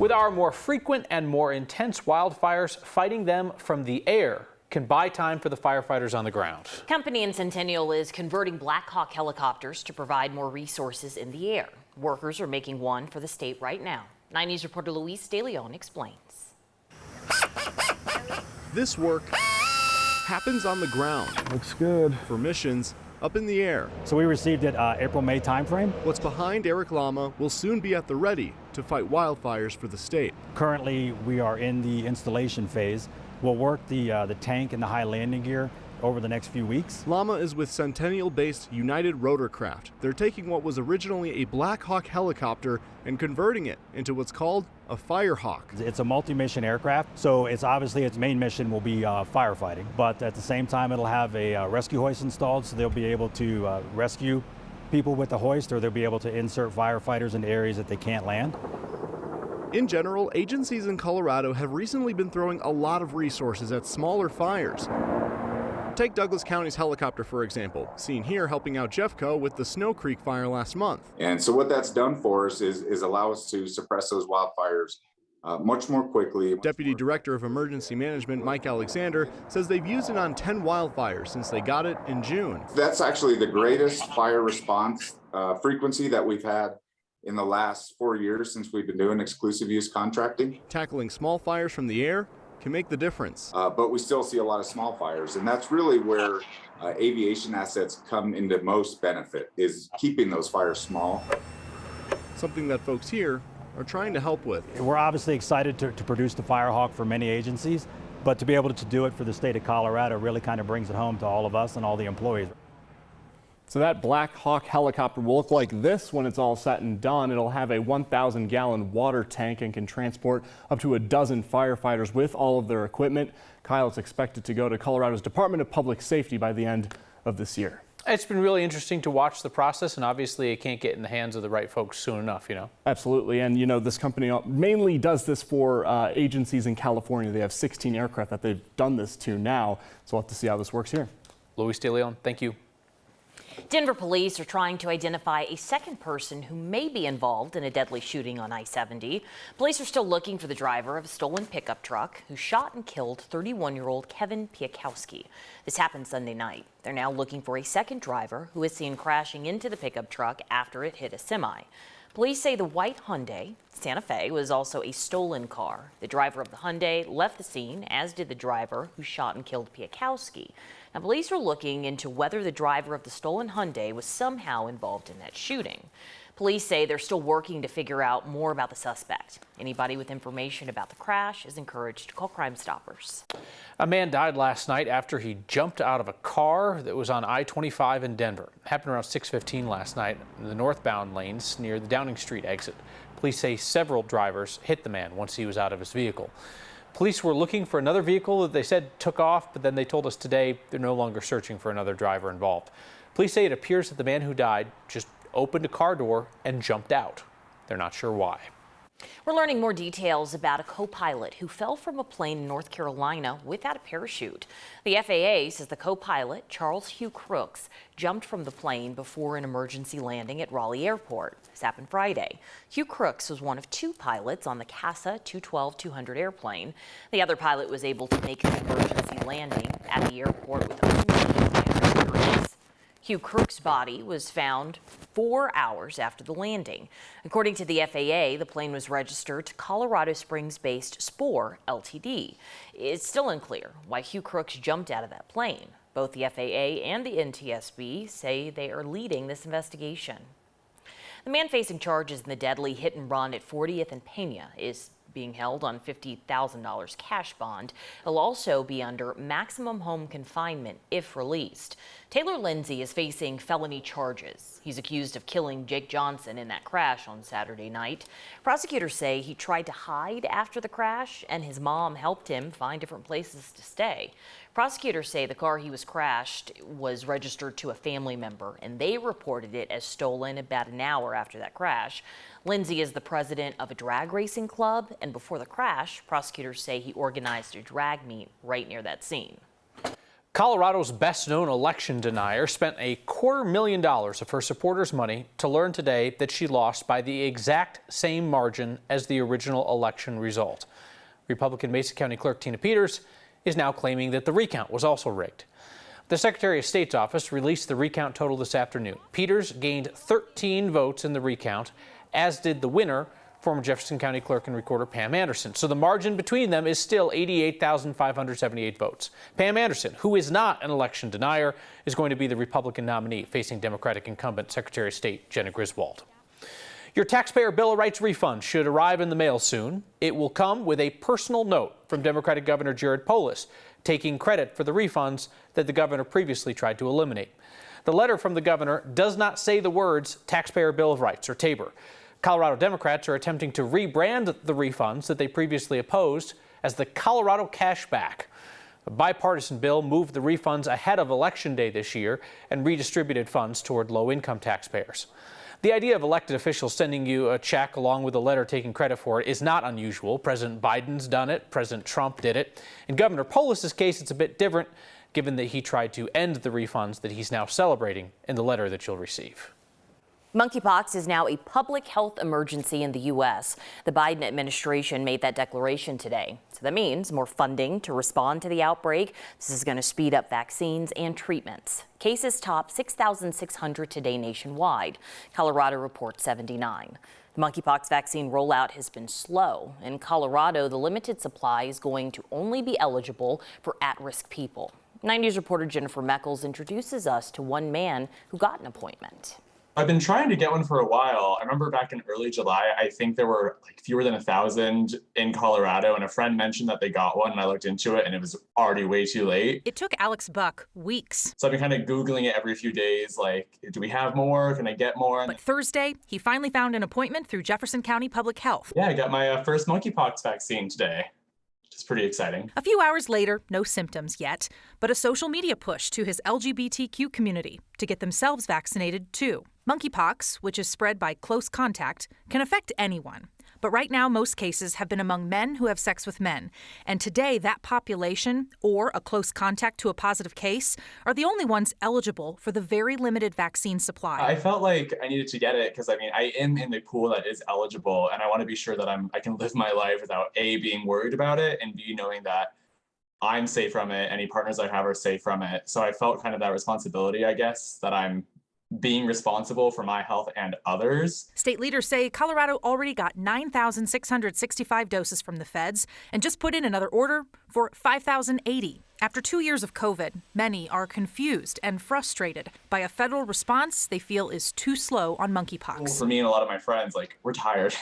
With our more frequent and more intense wildfires, fighting them from the air can buy time for the firefighters on the ground. Company in Centennial is converting Black Hawk helicopters to provide more resources in the air. Workers are making one for the state right now. 9 News reporter Luis De Leon explains. This work happens on the ground. Looks good. For missions up in the air. So we received it April-May timeframe. What's behind Eric Lama will soon be at the ready to fight wildfires for the state. Currently, we are in the installation phase. We'll work the tank and the high landing gear over the next few weeks. Lama is with Centennial-based United Rotorcraft. They're taking what was originally a Black Hawk helicopter and converting it into what's called a Firehawk. It's a multi-mission aircraft, so it's obviously its main mission will be firefighting, but at the same time it'll have a rescue hoist installed, so they'll be able to rescue people with the hoist, or they'll be able to insert firefighters into areas that they can't land. In general, agencies in Colorado have recently been throwing a lot of resources at smaller fires. Take Douglas County's helicopter, for example, seen here helping out Jeffco with the Snow Creek fire last month. And so what that's done for us is allow us to suppress those wildfires much more quickly. Deputy Director of Emergency Management Mike Alexander says they've used it on 10 wildfires since they got it in June. That's actually the greatest fire response frequency that we've had in the last 4 years since we've been doing exclusive use contracting. Tackling small fires from the air can make the difference. But we still see a lot of small fires, and that's really where aviation assets come into most benefit, is keeping those fires small. Something that folks here are trying to help with. We're obviously excited to produce the Firehawk for many agencies, but to be able to do it for the state of Colorado really kind of brings it home to all of us and all the employees. So that Black Hawk helicopter will look like this when it's all said and done. It'll have a 1,000-gallon water tank and can transport up to a dozen firefighters with all of their equipment. Kyle, it's expected to go to Colorado's Department of Public Safety by the end of this year. It's been really interesting to watch the process, and obviously it can't get in the hands of the right folks soon enough, you know? Absolutely, and you know, this company mainly does this for agencies in California. They have 16 aircraft that they've done this to now, so we'll have to see how this works here. Luis De Leon, thank you. Denver police are trying to identify a second person who may be involved in a deadly shooting on I-70. Police are still looking for the driver of a stolen pickup truck who shot and killed 31-year-old Kevin Piakowski. This happened Sunday night. They're now looking for a second driver who is seen crashing into the pickup truck after it hit a semi. Police say the white Hyundai Santa Fe was also a stolen car. The driver of the Hyundai left the scene, as did the driver who shot and killed Piakowski. Now, police are looking into whether the driver of the stolen Hyundai was somehow involved in that shooting. Police say they're still working to figure out more about the suspect. Anybody with information about the crash is encouraged to call Crime Stoppers. A man died last night after he jumped out of a car that was on I-25 in Denver. It happened around 6:15 last night in the northbound lanes near the Downing Street exit. Police say several drivers hit the man once he was out of his vehicle. Police were looking for another vehicle that they said took off, but then they told us today they're no longer searching for another driver involved. Police say it appears that the man who died just opened a car door and jumped out. They're not sure why. We're learning more details about a co-pilot who fell from a plane in North Carolina without a parachute. The FAA says the co-pilot, Charles Hugh Crooks, jumped from the plane before an emergency landing at Raleigh Airport. This happened Friday. Hugh Crooks was one of two pilots on the KUSA 212-200 airplane. The other pilot was able to make an emergency landing at the airport with only minor injuries. Hugh Crooks' body was found 4 hours after the landing. According to the FAA, the plane was registered to Colorado Springs-based Spore Ltd. It's still unclear why Hugh Crooks jumped out of that plane. Both the FAA and the NTSB say they are leading this investigation. The man facing charges in the deadly hit and run at 40th and Pena is being held on $50,000 cash bond. He'll also be under maximum home confinement if released. Taylor Lindsay is facing felony charges. He's accused of killing Jake Johnson in that crash on Saturday night. Prosecutors say he tried to hide after the crash, and his mom helped him find different places to stay. Prosecutors say the car he was crashed was registered to a family member, and they reported it as stolen about an hour after that crash. Lindsay is the president of a drag racing club, and before the crash, prosecutors say he organized a drag meet right near that scene. Colorado's best-known election denier spent $250,000 of her supporters' money to learn today that she lost by the exact same margin as the original election result. Republican Mesa County Clerk Tina Peters is now claiming that the recount was also rigged. The Secretary of State's office released the recount total this afternoon. Peters gained 13 votes in the recount, as did the winner, former Jefferson County Clerk and Recorder Pam Anderson. So the margin between them is still 88,578 votes. Pam Anderson, who is not an election denier, is going to be the Republican nominee facing Democratic incumbent Secretary of State Jenna Griswold. Your taxpayer Bill of Rights refund should arrive in the mail soon. It will come with a personal note from Democratic Governor Jared Polis, taking credit for the refunds that the governor previously tried to eliminate. The letter from the governor does not say the words Taxpayer Bill of Rights or TABOR. Colorado Democrats are attempting to rebrand the refunds that they previously opposed as the Colorado Cash Back. A bipartisan bill moved the refunds ahead of Election Day this year and redistributed funds toward low-income taxpayers. The idea of elected officials sending you a check along with a letter taking credit for it is not unusual. President Biden's done it, President Trump did it. In Governor Polis's case, it's a bit different, given that he tried to end the refunds that he's now celebrating in the letter that you'll receive. Monkeypox is now a public health emergency in the U.S. The Biden administration made that declaration today. So that means more funding to respond to the outbreak. This is going to speed up vaccines and treatments. Cases top 6,600 today nationwide. Colorado reports 79. The monkeypox vaccine rollout has been slow. In Colorado, the limited supply is going to only be eligible for at-risk people. 9 News reporter Jennifer Meckles introduces us to one man who got an appointment. I've been trying to get one for a while. I remember back in early July, I think there were like fewer than 1,000 in Colorado, and a friend mentioned that they got one, and I looked into it, and it was already way too late. It took Alex Buck weeks. So I've been kind of Googling it every few days, like, do we have more? Can I get more? But Thursday, he finally found an appointment through Jefferson County Public Health. Yeah, I got my first monkeypox vaccine today. It's pretty exciting. A few hours later, no symptoms yet, but a social media push to his LGBTQ community to get themselves vaccinated too. Monkeypox, which is spread by close contact, can affect anyone. But right now, most cases have been among men who have sex with men. And today, that population, or a close contact to a positive case, are the only ones eligible for the very limited vaccine supply. I felt like I needed to get it because, I mean, I am in the pool that is eligible, and I want to be sure that I can live my life without A, being worried about it, and B, knowing that I'm safe from it, any partners I have are safe from it. So I felt kind of that responsibility, I guess, that I'm being responsible for my health and others. State leaders say Colorado already got 9,665 doses from the feds and just put in another order for 5,080. After 2 years of COVID, many are confused and frustrated by a federal response they feel is too slow on monkeypox. For me and a lot of my friends, like, we're tired.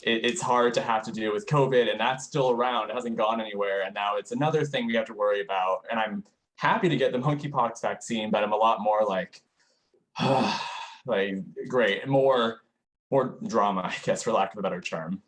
It's hard to have to deal with COVID, and that's still around. It hasn't gone anywhere, and now it's another thing we have to worry about. And I'm happy to get the monkeypox vaccine, but I'm a lot more like, great, more drama, I guess, for lack of a better term.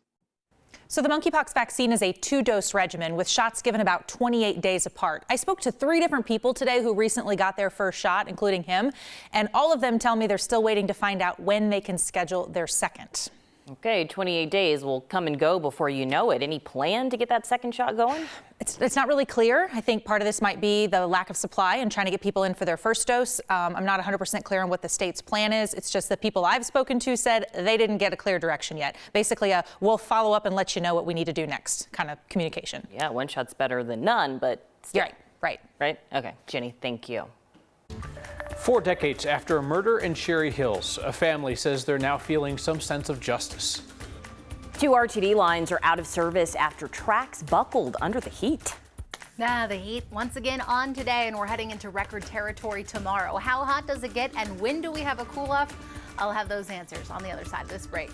So the monkeypox vaccine is a 2-dose regimen with shots given about 28 days apart. I spoke to 3 different people today who recently got their first shot, including him, and all of them tell me they're still waiting to find out when they can schedule their second. Okay, 28 days will come and go before you know it. Any plan to get that second shot going? It's not really clear. I think part of this might be the lack of supply and trying to get people in for their first dose. I'm not 100% clear on what the state's plan is. It's just the people I've spoken to said they didn't get a clear direction yet. Basically, we'll follow up and let you know what we need to do next kind of communication. Yeah, one shot's better than none, but still. Right. Right? Okay, Jenny, thank you. 4 decades after a murder in Cherry Hills, a family says they're now feeling some sense of justice. 2 RTD lines are out of service after tracks buckled under the heat. The heat once again on today, and we're heading into record territory tomorrow. How hot does it get, and when do we have a cool off? I'll have those answers on the other side of this break.